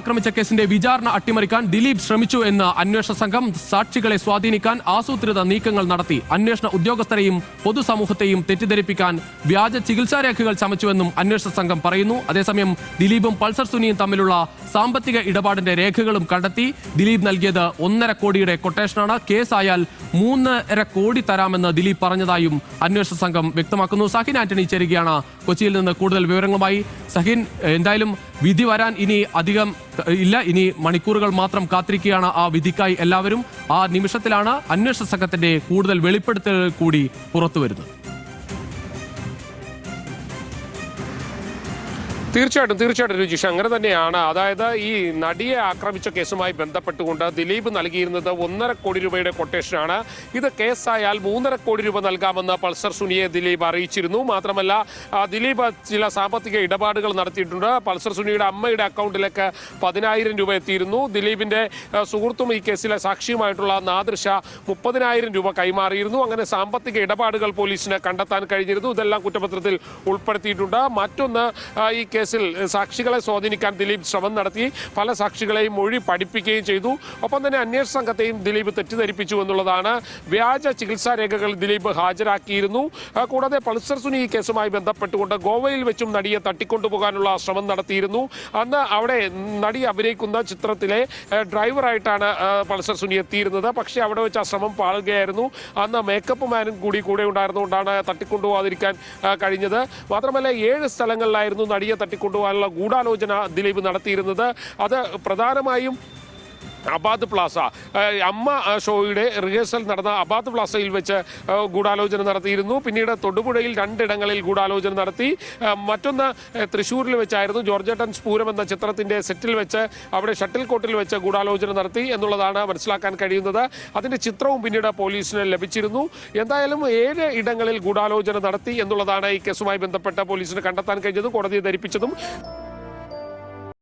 ആക്രമിച്ച കേസിന്റെ വിചാരണ അട്ടിമറിക്കാൻ ദിലീപ് ശ്രമിച്ചു എന്ന് അന്വേഷണ സംഘം. സാക്ഷികളെ സ്വാധീനിക്കാൻ ആസൂത്രിത നീക്കങ്ങൾ നടത്തി. അന്വേഷണ ഉദ്യോഗസ്ഥരെയും പൊതുസമൂഹത്തെയും തെറ്റിദ്ധരിപ്പിക്കാൻ വ്യാജ ചികിത്സാ രേഖകൾ ചമച്ചുവെന്നും അന്വേഷണ സംഘം പറയുന്നു. അതേസമയം ദിലീപും പൾസർ സുനിയും തമ്മിലുള്ള സാമ്പത്തിക ഇടപാടിന്റെ രേഖകളും കണ്ടെത്തി. ദിലീപ് നൽകിയത് 1.5 കോടിയുടെ കൊട്ടേഷനാണ്. കേസായാൽ 3.5 കോടി തരാമെന്ന് ദിലീപ് പറഞ്ഞതായും അന്വേഷണ സംഘം വ്യക്തമാക്കുന്നു. സഹിൻ ആന്റണി ചേരുകയാണ് കൊച്ചിയിൽ നിന്ന് കൂടുതൽ വിവരങ്ങളുമായി. സഹിൻ, എന്തായാലും വിധി വരാൻ ഇനി അധികം ഇല്ല, ഇനി മണിക്കൂറുകൾ മാത്രം കാത്തിരിക്കുകയാണ് ആ വിധിക്കായി എല്ലാവരും. ആ നിമിഷത്തിലാണ് അന്വേഷണ സംഘത്തിന്റെ കൂടുതൽ വെളിപ്പെടുത്തലുകൾ കൂടി പുറത്തുവരുന്നത്. തീർച്ചയായിട്ടും രുചിഷ്, അങ്ങനെ തന്നെയാണ്. അതായത് ഈ നടിയെ ആക്രമിച്ച കേസുമായി ബന്ധപ്പെട്ടുകൊണ്ട് ദിലീപ് നൽകിയിരുന്നത് 1.5 കോടി രൂപയുടെ കൊട്ടേഷനാണ്. ഇത് കേസായാൽ 3.5 കോടി രൂപ നൽകാമെന്ന് പൾസർ സുനിയെ ദിലീപ് അറിയിച്ചിരുന്നു. മാത്രമല്ല, ദിലീപ് ചില സാമ്പത്തിക ഇടപാടുകൾ നടത്തിയിട്ടുണ്ട്. പൾസർ സുനിയുടെ അമ്മയുടെ അക്കൗണ്ടിലേക്ക് 10,000 രൂപ എത്തിയിരുന്നു. ദിലീപിന്റെ സുഹൃത്തും ഈ കേസിലെ സാക്ഷിയുമായിട്ടുള്ള നാദൃശ 30,000 രൂപ കൈമാറിയിരുന്നു. അങ്ങനെ സാമ്പത്തിക ഇടപാടുകൾ പോലീസിന് കണ്ടെത്താൻ കഴിഞ്ഞിരുന്നു. ഇതെല്ലാം കുറ്റപത്രത്തിൽ ഉൾപ്പെടുത്തിയിട്ടുണ്ട്. മറ്റൊന്ന്, ഈ കേസിൽ സാക്ഷികളെ സ്വാധീനിക്കാൻ ദിലീപ് ശ്രമം നടത്തി. പല സാക്ഷികളെയും മൊഴി പഠിപ്പിക്കുകയും ചെയ്തു. ഒപ്പം തന്നെ അന്വേഷണ സംഘത്തെയും ദിലീപ് തെറ്റിദ്ധരിപ്പിച്ചു എന്നുള്ളതാണ്. വ്യാജ ചികിത്സാ രേഖകൾ ദിലീപ് ഹാജരാക്കിയിരുന്നു. കൂടാതെ പൾസർ സുനി ഈ കേസുമായി ബന്ധപ്പെട്ടുകൊണ്ട് ഗോവയിൽ വെച്ചും നടിയെ തട്ടിക്കൊണ്ടുപോകാനുള്ള ശ്രമം നടത്തിയിരുന്നു. അന്ന് അവിടെ നടി അഭിനയിക്കുന്ന ചിത്രത്തിലെ ഡ്രൈവറായിട്ടാണ് പൾസർ സുനി എത്തിയിരുന്നത്. പക്ഷേ അവിടെ വെച്ച് ആ ശ്രമം പാളുകയായിരുന്നു. അന്ന് മേക്കപ്പ് മാനും കൂടെ ഉണ്ടായിരുന്നുകൊണ്ടാണ് തട്ടിക്കൊണ്ടുപോകാതിരിക്കാൻ കഴിഞ്ഞത്. മാത്രമല്ല, 7 സ്ഥലങ്ങളിലായിരുന്നു നടിയെ തട്ടിക്കൊണ്ടുപോകാനുള്ള ഗൂഢാലോചന ദിലീപ് നടത്തിയിരുന്നത്. അത് പ്രധാനമായും അബാദ് പ്ലാസ, അമ്മ ഷോയുടെ റിഹേഴ്സൽ നടന്ന അബാദ് പ്ലാസയിൽ വെച്ച് ഗൂഢാലോചന നടത്തിയിരുന്നു. പിന്നീട് തൊടുപുഴയിൽ 2 ഇടങ്ങളിൽ ഗൂഢാലോചന നടത്തി. മറ്റൊന്ന് തൃശ്ശൂരിൽ വെച്ചായിരുന്നു. ജോർജേട്ടൻ സ്ഫൂരം എന്ന ചിത്രത്തിൻ്റെ സെറ്റിൽ വെച്ച് അവിടെ ഷട്ടിൽ കോർട്ടിൽ വെച്ച് ഗൂഢാലോചന നടത്തി എന്നുള്ളതാണ് മനസ്സിലാക്കാൻ കഴിയുന്നത്. അതിൻ്റെ ചിത്രവും പിന്നീട് പോലീസിന് ലഭിച്ചിരുന്നു. എന്തായാലും 7 ഇടങ്ങളിൽ ഗൂഢാലോചന നടത്തി എന്നുള്ളതാണ് ഈ കേസുമായി ബന്ധപ്പെട്ട പോലീസിന് കണ്ടെത്താൻ കഴിഞ്ഞതും കോടതിയെ ധരിപ്പിച്ചതും.